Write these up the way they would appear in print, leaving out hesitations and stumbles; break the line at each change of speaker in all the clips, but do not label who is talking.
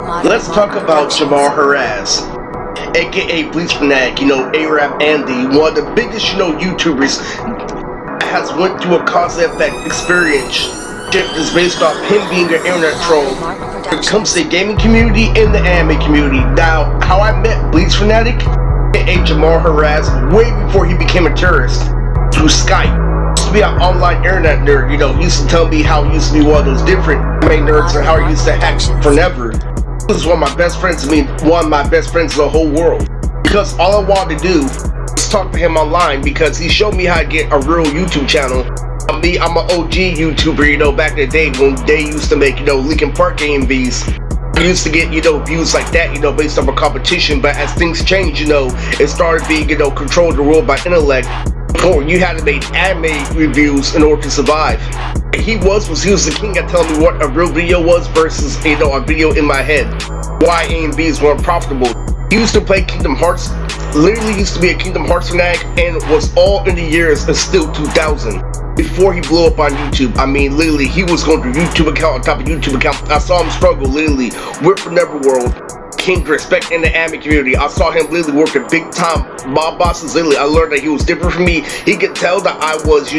Let's talk about Jammal Harraz, aka Bleach Fanatic, A-Rap Andy, one of the biggest, YouTubers, has went through a cause and effect experience shift is based off him being an internet troll when it comes to the gaming community and the anime community. Now, how I met Bleach Fanatic, aka Jammal Harraz, way before he became a terrorist, through Skype. He used to be an online internet nerd, he used to tell me how he used to be one of those different anime nerds and how he used to hack forever. He was one of my best friends, one of my best friends in the whole world. Because all I wanted to do was talk to him online because he showed me how to get a real YouTube channel. I'm an OG YouTuber, back in the day when they used to make, Linkin Park AMVs. I used to get, views like that, based on a competition, but as things changed, it started being, controlled the world by intellect. Or you had to make anime reviews in order to survive. He was the king at telling me what a real video was versus, a video in my head. Why AMVs weren't profitable. He used to play Kingdom Hearts, literally used to be a Kingdom Hearts fanatic, and was all in the years of still 2000. Before he blew up on YouTube, literally, he was going to YouTube account on top of YouTube account. I saw him struggle, literally, with the Neverworld, came to respect in the anime community. I saw him literally working big time mob bosses. Literally, I learned that he was different from me. He could tell that I was,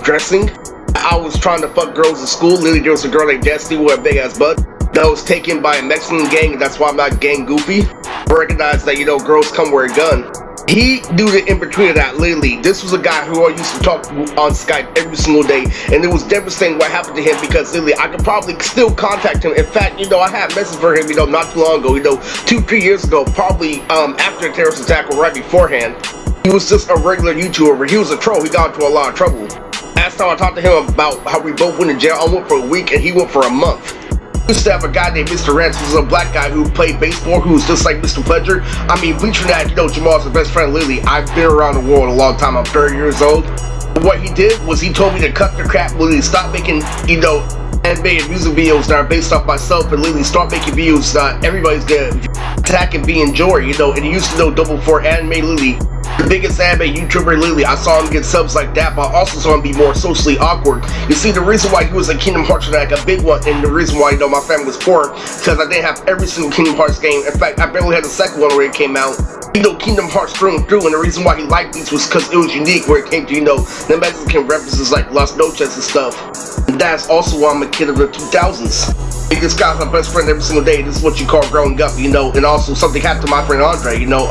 dressing. I was trying to fuck girls in school. Literally, there was a girl named Destiny with a big ass butt that was taken by a Mexican gang, and that's why I'm not gang goofy. I recognize that, girls come with a gun. He knew the in-between of that, literally. This was a guy who I used to talk to on Skype every single day, and it was devastating what happened to him because, literally, I could probably still contact him. In fact, I had a message for him, not too long ago, 2-3 years ago, probably after the terrorist attack or right beforehand. He was just a regular YouTuber. He was a troll. He got into a lot of trouble. Last time I talked to him about how we both went to jail, I went for a week and he went for a month. We used to have a guy named Mr. Rance, who was a black guy who played baseball, who was just like Mr. Pleasure. Bleach Fanatic, Jammal's the best friend, literally. I've been around the world a long time. I'm 30 years old. But what he did was he told me to cut the crap, literally stop making, anime and music videos that are based off myself, and literally start making videos that everybody's gonna attack and be enjoy, and he used to know Double 4 Anime, literally. The biggest anime YouTuber, literally. I saw him get subs like that, but I also saw him be more socially awkward. You see, the reason why he was a Kingdom Hearts fanatic, a big one, and the reason why, my family was poor, because I didn't have every single Kingdom Hearts game. In fact, I barely had the second one where it came out. Kingdom Hearts through and through, and the reason why he liked these was because it was unique where it came to, the Mexican references like Las Noches and stuff. And that's also why I'm a kid of the 2000s. This guy's my best friend every single day. This is what you call growing up, and also something happened to my friend Andre, not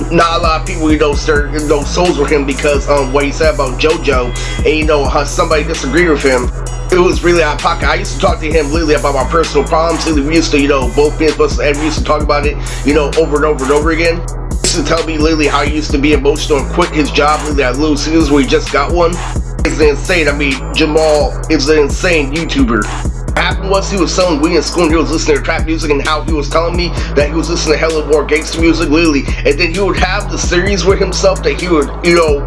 a lot of people, stir, souls with him because, what he said about JoJo, and, how somebody disagreed with him. It was really out of pocket. I used to talk to him literally about my personal problems. Literally, we used to, both being supposed to, we used to talk about it, over and over and over again. He used to tell me literally how he used to be emotional and quit his job literally at Little Caesars where he just got one. It's insane. Jammal is an insane YouTuber. What happened was he was selling weed in school and he was listening to trap music, and how he was telling me that he was listening to hella more gangster music, literally. And then he would have the series with himself that he would,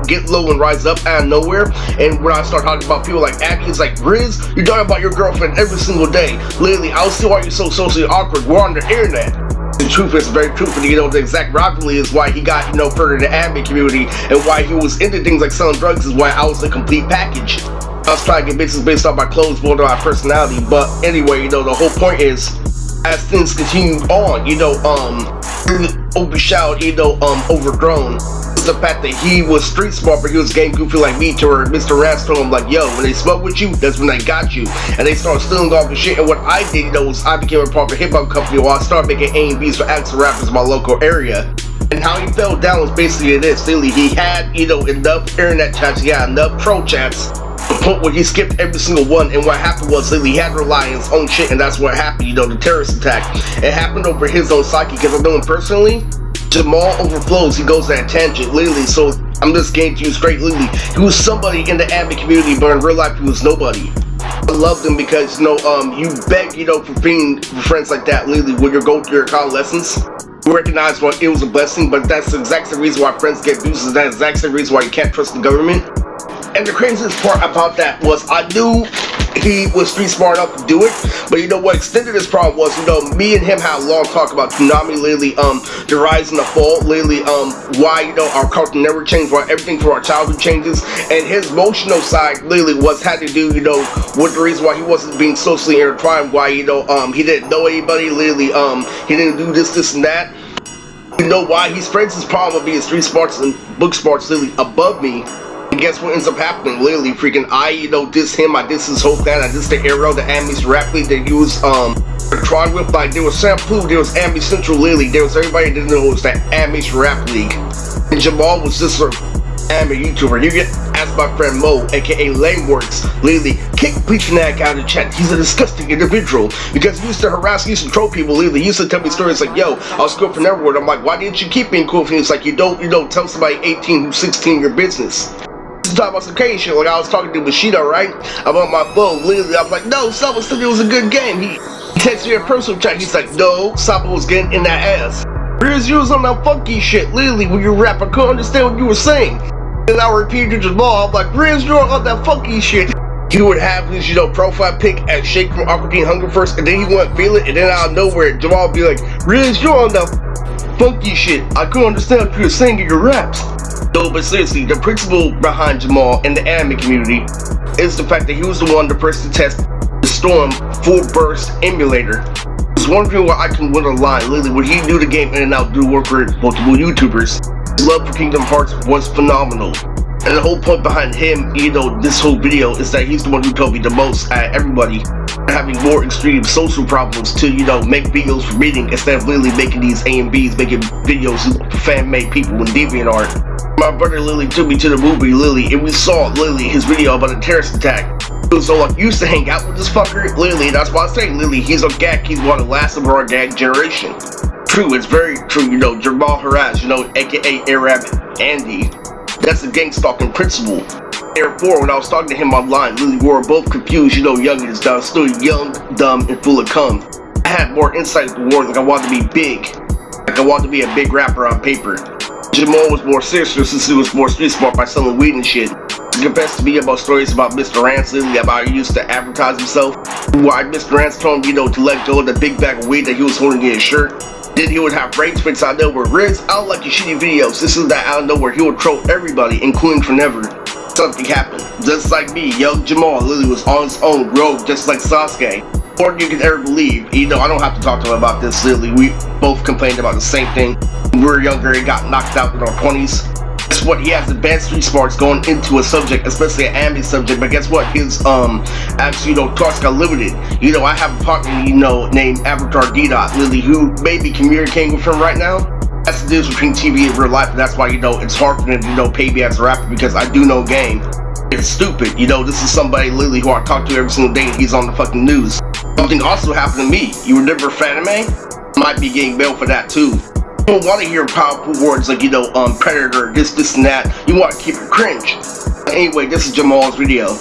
get low and rise up out of nowhere. And when I start talking about people like Abby, it's like, Riz, you're talking about your girlfriend every single day. Literally, I don't see why you're so socially awkward. We're on the internet. The truth is very truthful. The exact rivalry is why he got, further in the anime community, and why he was into things like selling drugs is why I was the complete package. I was trying to get bitches based off my clothes more than my personality, but anyway, the whole point is, as things continue on, overshadowed, overgrown, is the fact that he was street smart, but he was game goofy like me, to where Mr. Rance told him, like, yo, when they smoke with you, that's when they got you, and they started stealing all the shit. And what I did, was I became a part of a hip-hop company where I started making A&Bs for acts and rappers in my local area. And how he fell down was basically this, literally, he had, enough internet chats, he had enough troll chats, the point where he skipped every single one. And what happened was, literally, he had to rely on his own shit, and that's what happened, the terrorist attack. It happened over his own psyche, because I know him personally. Jammal overflows, he goes at a tangent, literally, so I'm just getting to you straight, literally. He was somebody in the anime community, but in real life, he was nobody. I loved him because, you beg, for being friends like that, literally, when you're going through your convalescence. You recognize what it was a blessing, but that's the exact same reason why friends get abuses. That's the exact same reason why you can't trust the government. And the craziest part about that was I knew he was street smart enough to do it. But you know what extended this problem was, you know, me and him had a long talk about Toonami lately, the rise and the fall lately, why, you know, our Cartoon Network changed, why everything from our childhood changes, and his emotional side lately had to do, you know, with the reason why he wasn't being socially intertwined, why, you know, he didn't know anybody lately, he didn't do this and that. You know why he spreads his problem of being street smarts and book smarts lately above me. And guess what ends up happening? Literally, freaking, I, you know, diss him, I diss his whole thing, I diss the Arrow, the Anime rap league that he was, trying with. Like, there was Shampoo, there was Anime Central, literally, there was everybody that didn't know it was that Anime rap league. And Jammal was just sort of anime YouTuber. You get asked my friend Mo, aka Lameworks, literally, kick Bleach Fanatic out of the chat. He's a disgusting individual because he used to harass, he used to troll people. Literally, he used to tell me stories like, yo, I was cool from everywhere. I'm like, why didn't you keep being cool for me? It's like, you don't tell somebody 18 who's 16 your business. Talking about some crazy shit, like I was talking to Bushido, right? I'm on my phone, literally, I was like, no, someone said it was a good game. He texted me a personal chat, he's like, no, Sapa was getting in that ass. Whereas you was on that funky shit, literally, when you rap, I couldn't understand what you were saying. And I repeated to Jammal, I'm like, where's you on that funky shit? He would have his, you know, profile pic as Shake from Aqua Teen Hunger First, and then he wouldn't feel it, and then out of nowhere, Jammal would be like, where's you on that funky shit? I couldn't understand what you were saying in your raps. No, but seriously, the principle behind Jammal and the anime community is the fact that he was the person to test the Storm Full Burst emulator. It's one thing where I can win a line, literally, when he knew the game in and out, do work for multiple YouTubers. His love for Kingdom Hearts was phenomenal. And the whole point behind him, you know, this whole video is that he's the one who told me the most at everybody having more extreme social problems to, you know, make videos for reading instead of literally making these A and Bs, making videos for fan-made people and DeviantArt. My brother Lily took me to the movie Lily, and we saw Lily, his video about a terrorist attack. So like, used to hang out with this fucker, Lily, that's why I say Lily, he's a gag, he's one of the last of our gag generation. True, it's very true, you know, Jammal Harraz, you know, aka Arab Andy. That's the gang stalking principle. Therefore, when I was talking to him online, Lily, we were both confused, you know, youngins, I was still young, dumb, and full of cum. I had more insight into the world, like I wanted to be big. Like I wanted to be a big rapper on paper. Jammal was more serious since he was more street smart by selling weed and shit. He confessed to me about stories about Mr. Rance, literally about how he used to advertise himself. Why Mr. Rance told him, you know, to let go of the big bag of weed that he was holding in his shirt. Then he would have rage fits out there where Riz, I don't like your shitty videos. This is that out of nowhere. He would troll everybody, including Forever. Something happened. Just like me, young Jammal literally was on his own road, just like Sasuke. More than you can ever believe. You know, I don't have to talk to him about this, literally. We both complained about the same thing. When we were younger and got knocked out in our 20s. Guess what? He has advanced street smarts going into a subject, especially an anime subject, but guess what? His, actually, you know, thoughts got limited. You know, I have a partner, you know, named Avatar D-Dot, literally, who may be communicating with him right now. That's the difference between TV and real life, and that's why, you know, it's hard for him to, you know, pay me as a rapper, because I do know game. It's stupid, you know, this is somebody, literally, who I talk to every single day, and he's on the fucking news. Something also happened to me. You remember Fanatic? Might be getting bail for that, too. You don't want to hear powerful words like, you know, predator, this and that. You want to keep it cringe. Anyway, this is Jammal's video.